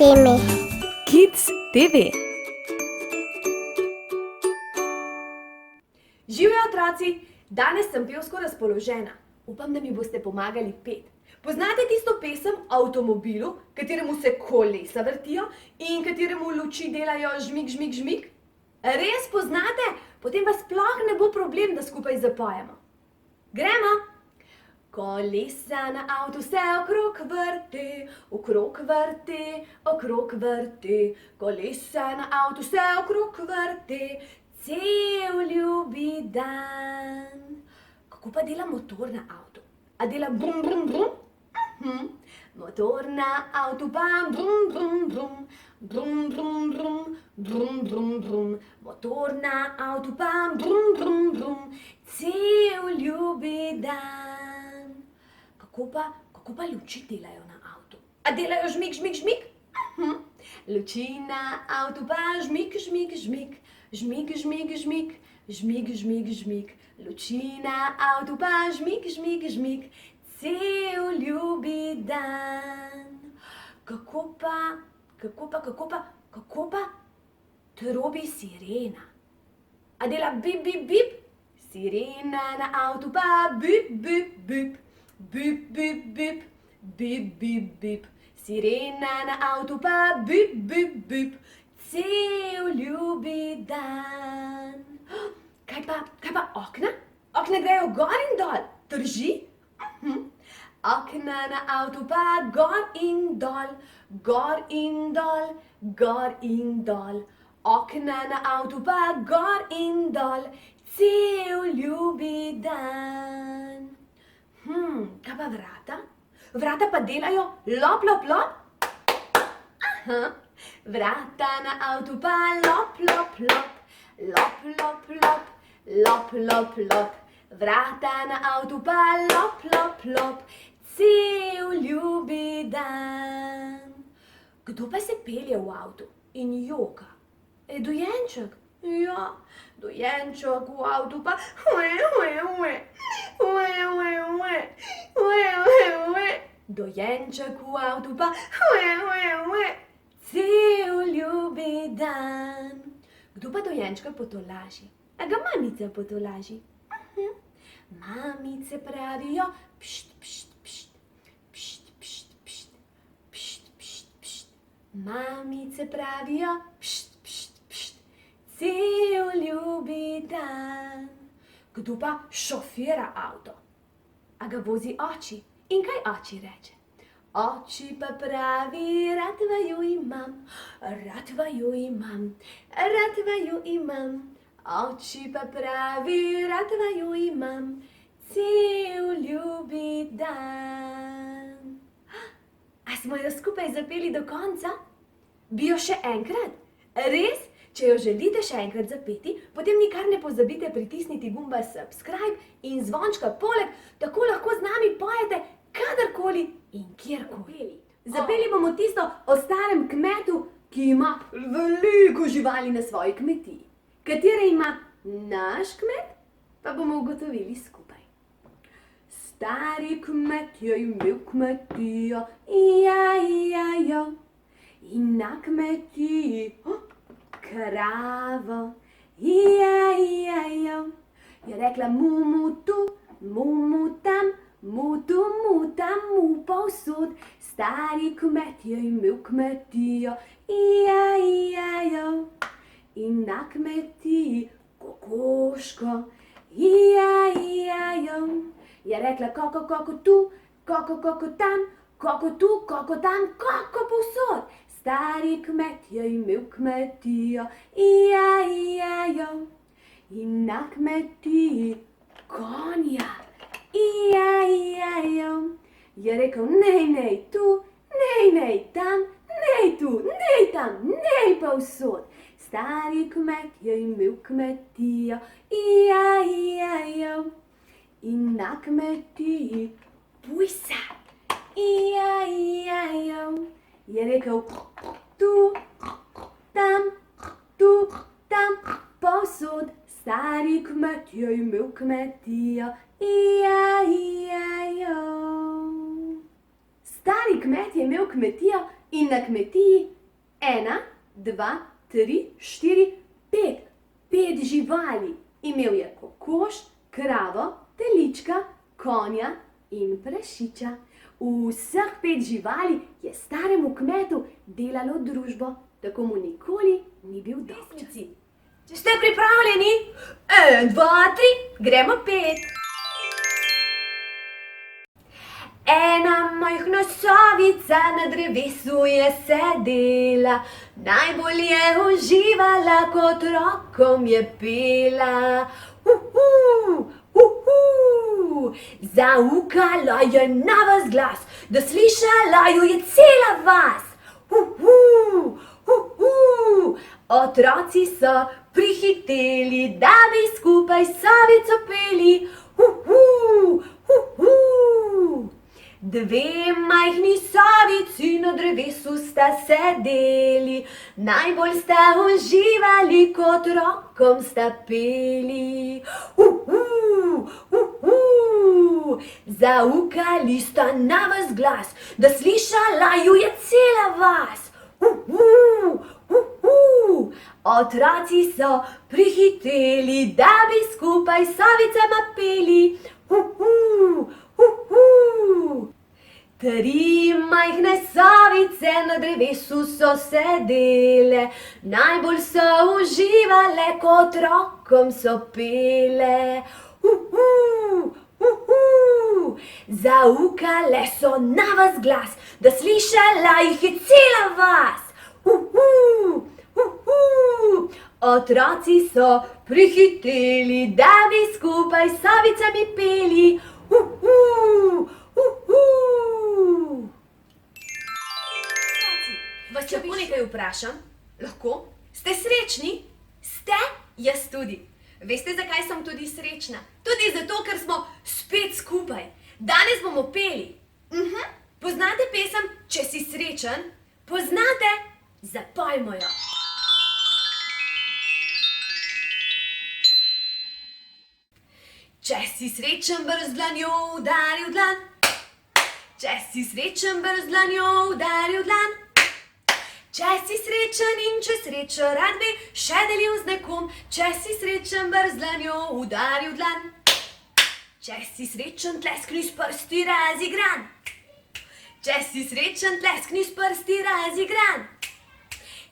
teme. Kids TV. Živjo otroci, danes sem pevsko razpoložena. Upam, da mi boste pomagali pet. Poznate tisto pesem o avtomobilu, kateremu se kolesa vrtijo in kateremu luči delajo žmig, žmig, žmig? Res poznate? Potem pa sploh ne bo problem, da skupaj zapojemo. Gremo! Kolesa na avtu se okrog vrti, okrog vrti, okrog vrti. Kolesa na avtu se okrog vrti, cel ljubi dan. Kako pa dela motor na avtu? A dela brum, brum, brum? Motor na avtu pa brum, brum, brum. Brum, brum, brum, brum, brum, brum. Motor na avtu pa brum, brum, brum. Cel ljubi dan. Kako pa luči delajo na avtu? A delajo žmig, žmig, žmig? Luči na avtu pa žmig, žmig, žmig. Žmig, žmig, žmig. Žmig, žmig, žmig. Luči na avtu pa žmig, žmig, žmig. Cel ljubi dan. Kako pa trobi sirena? A dela bip, bip, bip? Sirena na avtu pa bip, bip, bip. Bip, bip, bip. Bip, bip, bip. Sirena na avtu pa bip, bip, bip. Cel ljubi dan. Kaj pa okna? Okna grejo gor in dol. Drži? Okna na avtu pa gor in dol. Gor in dol. Gor in dol. Okna na avtu pa gor in dol. Cel ljubi dan. Kaj pa vrata? Vrata pa delajo lop, lop, lop. Vrata na avtu pa lop, lop, lop. Lop, lop, lop. Lop, lop, lop. Vrata na avtu pa lop, lop, lop. Cel ljubi dan. Kdo pa se pelje v avtu in joka? Dojenček? Ja, dojenček v avtu pa Dojenček v avtu pa cel ljubi dan. Kdo pa dojenčka potolaži? A ga mamica potolaži? Mamice pravijo pšt, pšt, pšt. Pšt, pšt, pšt. Pšt, pšt, pšt. Mamice pravijo pšt, pšt, pšt. Cel ljubi dan. Kdo pa šofira avto? A ga vozi oči? In kaj oči reče? Oči pa pravi, rad vaju imam, rad vaju imam, rad vaju imam. Oči pa pravi, rad vaju imam, cel ljubi dan. A smo jo skupaj zapeli do konca? Bi jo še enkrat? Res? Če jo želite še enkrat zapeti, potem nikar ne pozabite pritisniti gumba subscribe in zvončka poleg, tako lahko z nami pojete kadarkoli in kjerkoli. Zapeli bomo tisto o starem kmetu, ki ima veliko živali na svoji kmetiji. Katere ima naš kmet, pa bomo ugotovili skupaj. Stari kmet je imel kmetijo, jo. In na kmetiji kravo, jo. Je rekla mu tu, mu tam, mu tu, mu tam, mu povsod. Stari kmet je imel kmetijo, jo. In na kmetiji kokoško, jo. Je rekla koko tu, koko tam, koko tu, koko tam, koko povsod. Stari kmet je imel kmetijo, jo. In na kmetiji konja, jo. Je rekel nej tu, nej tam, nej tu, nej tam, nej povsod. Stari kmet je imel kmetijo, jo. In na kmetiji pujsa, jo. Je rekel tu, tam, povsod. Stari kmet je imel kmetijo, jo. Stari kmet je imel kmetijo In na kmetiji 1, 2, 3, 4, 5. 5 živali. Imel je kokoš, kravo, telička, konja in prašiča. Vseh 5 živali je staremu kmetu delalo družbo, tako mu nikoli ni bil dolgčas. Če ste pripravljeni, 1, 2, 3, gremo 5. Ena majhna sovica na drevesu je sedela, najbolj je uživala, kot rokom je pela. Zaukala je na ves glas, da slišala jo je cela vas. Otroci so prihiteli, da bi skupaj sovico peli. Dve majhni sovici na drevesu sta sedeli, najbolj sta uživali, kot rokom sta peli. Zaukali sta na ves glas, da slišala ju je cela vas. Otroci so prihiteli, da bi skupaj sovicama peli. Tri majhne sovice na drevesu so sedele, najbolj so uživale, kot rokom so pele. Zaukale so na ves glas, da slišala jih je cela vas. Otroci so prihiteli, da bi skupaj sovicami peli. Vas lahko nekaj vprašam? Lahko? Ste srečni? Ste? Jaz tudi. Veste, zakaj sem tudi srečna? Tudi zato, ker smo spet skupaj. Danes bomo peli. Poznate pesem Če si srečen? Poznate? Zapojmo jo. Če si srečen, brz dlanjo udari v dlan. Če si srečen, brz dlanjo udari v dlan. Če si srečen in če srečo rad bi še delil z nekom. Če si srečen, brz dlanjo udari v dlan. Če si srečen, tleskni s prsti razigran. Če si srečen, tleskni s prsti razigran.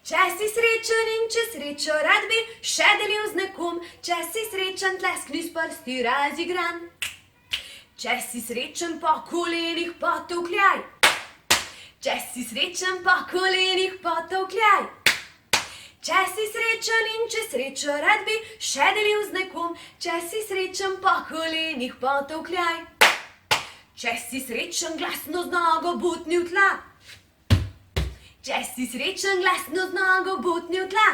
Če si srečen in če srečo rad bi še delil z nekom. Če si srečen, tleskni s prsti razigran. Če si srečen, po kolenih potolkljaj. Če si srečen, po kolenih potolkljaj. Če si srečen in če srečo rad bi še delil z nekom. Če si srečen, po kolenih potolkljaj. Če si srečen, glasno z nogo butni v tla. Če si srečen, glasno z nogo butni v tla.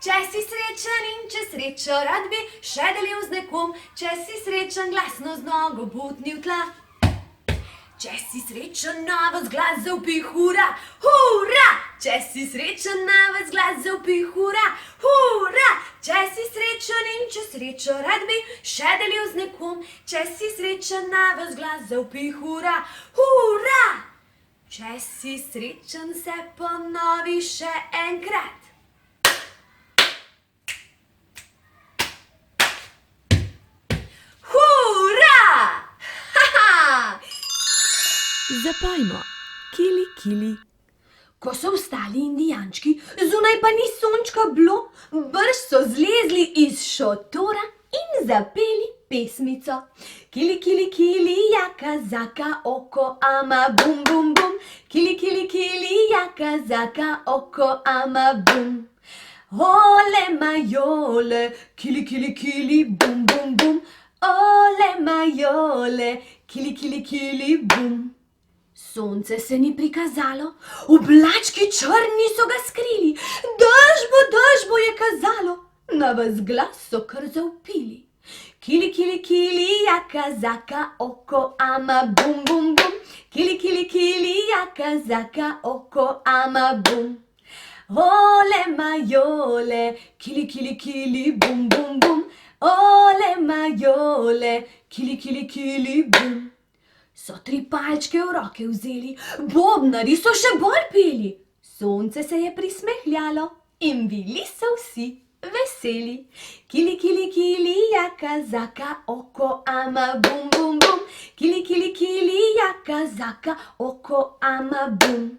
Če si srečen in če srečo rad bi še delil z nekom. Če si srečen, glasno z nogo butni v tla. Če si srečen, na ves glas zavpij hura, hura! Če si srečen, na ves glas zavpij hura, hura! Če si srečen in če srečo rad bi še delil z nekom. Če si srečen, na ves glas zavpij hura, hura! Če si srečen, se ponovi še enkrat. Zapojmo. Kili, kili. Ko so vstali indijančki, zunaj pa ni sončka bilo, brž so zlezli iz šotora in zapeli pesmico. Kili, kili, kili, jaka, zaka, oko, ama, bum, bum, bum. Kili, kili, kili, jaka, zaka, oko, ama, bum. Ole, majole, kili, kili, kili, bum, bum, bum. Ole, majole, kili, kili, kili, bum. Sonce se ni prikazalo, oblački črni so ga skrili, dež bo je kazalo, na ves glas so kar zavpili. Kili, kili, kili, jaka, zaka, oko, ama, bum, bum, bum. Kili, kili, kili, jaka, zaka, oko, ama, bum. Ole, majole, kili, kili, kili, bum, bum, bum. Ole, majole, kili, kili, kili, bum. so 3 palčke v roke vzeli, bobnari so še bolj peli. Sonce se je prismehljalo in bili so vsi veseli. Kili, kili, kili, jaka, zaka, oko, ama, bum, bum, bum. Kili, kili, kili, jaka, zaka, oko, ama, bum.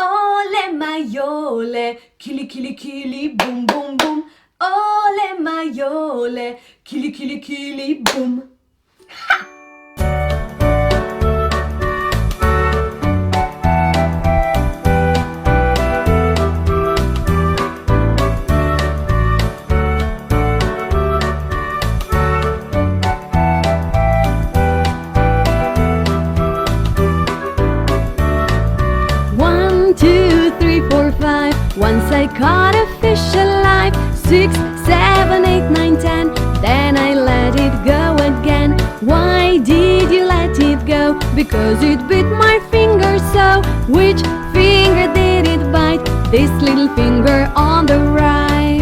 Ole, majole, kili, kili, kili, bum, bum, bum. Ole, majole, kili, kili, kili, bum. Ha! Once I caught a fish alive, 6, 7, 8, 9, 10. Then I let it go again. Why did you let it go? Because it bit my finger so. Which finger did it bite? This little finger on the right.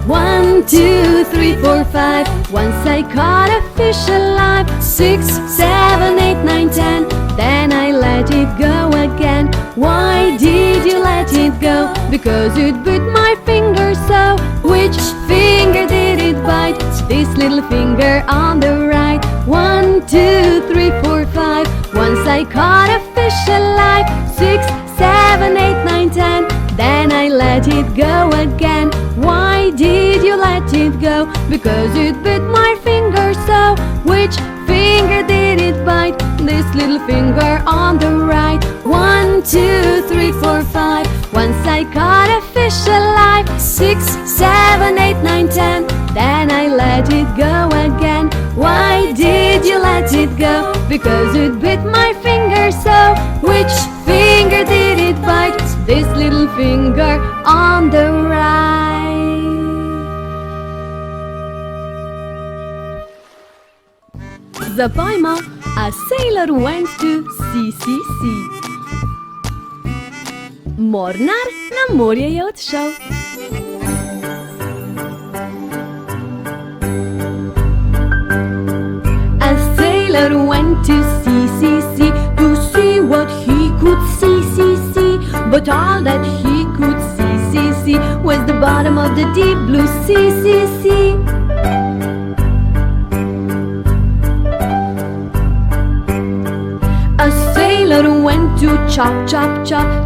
1, 2, 3, 4, 5. Once I caught a fish alive, 6, 7, 8, 9, 10. Then I let it go again. Why did you let it go? Because it bit my finger so. Which finger did it bite? This little finger on the right. 1, 2, 3, 4, 5. Once I caught a fish alive, 6, 7, 8, 9, 10. Then I let it go again. Why did you let it go? Because it bit my finger so. Which finger did it bite? This little finger on the right. 1, 2, 3, 4, 5. Once I caught a fish alive, 6, 7, 8, 9, 10. Then I let it go again. Why did you let it go? Because it bit my finger so. Which finger did it bite? This little finger on the right. Zapojmo. A sailor went to sea. Mornar na morje je odšel. A sailor went to sea to see what he could see. But all that he could see was the bottom of the deep blue sea. A sailor went to chop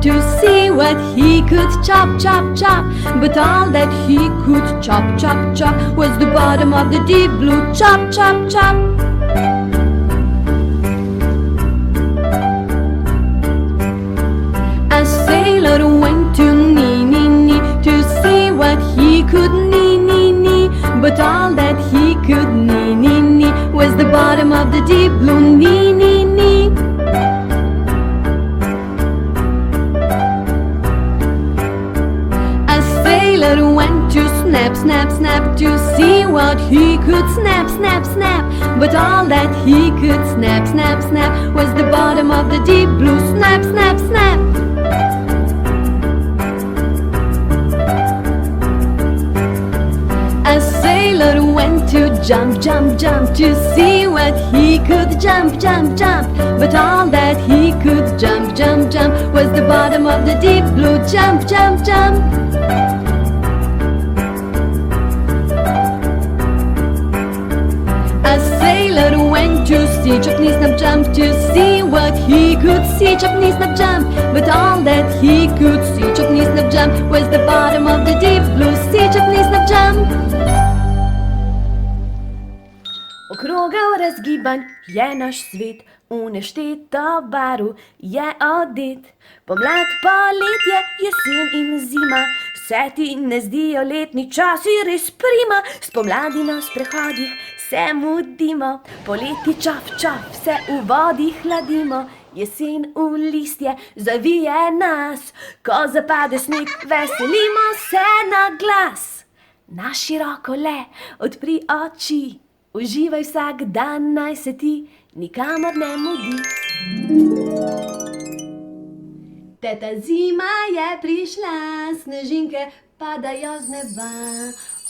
to see what he could chop. But all that he could chop was the bottom of the deep blue chop. A sailor went to knee to see what he could knee. But all that he could knee was the bottom of the deep blue knee. A sailor went to snap to see what he could snap. But all that he could snap was the bottom of the deep blue snap. A sailor went to jump to see what he could jump. But all that he could jump was the bottom of the deep blue jump. A sailor went to see jump to see what he could see jump. But all that he could see jump was the bottom of the deep blue sea jump. Okrogel razgiban je naš svet, v nešteto barv je odet. Pomlad, poletje, jesen in zima, vse ti ne zdijo letni časi res prima. Spomladi na sprehodih se mudimo, poleti čaf, vse v vodi hladimo. Jesen v listje zavije nas, ko zapade sneg, veselimo se na glas. Na široko le odpri oči, uživaj vsak dan, naj se ti nikamor ne mudi. Teta zima je prišla, snežinke padajo z neba.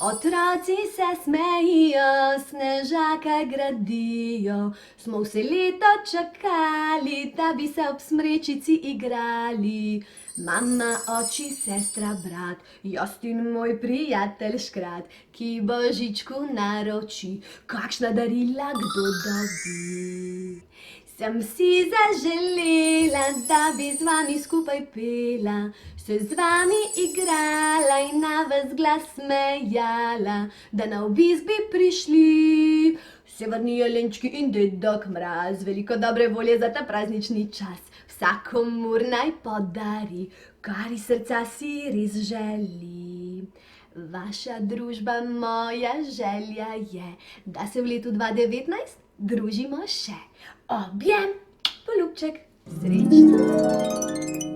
Otroci se smejijo, snežaka gradijo. Smo vse leto čakali, da bi se ob smrečici igrali. Mama, oči, sestra, brat, jaz in moj prijatelj škrat, ki Božičku naroči, kakšna darila kdo dobi. Sem si zaželela, da bi z vami skupaj pela, se z vami igrala in na vas glas smejala, da na obisk bi prišli severni jelenčki in dedek Mraz. Veliko dobre volje za ta praznični čas, vsakomur naj podari, kar iz srca si res želi. Vaša družba, moja želja je, da se v letu 2019 družimo še. Objem, poljubček, srečno!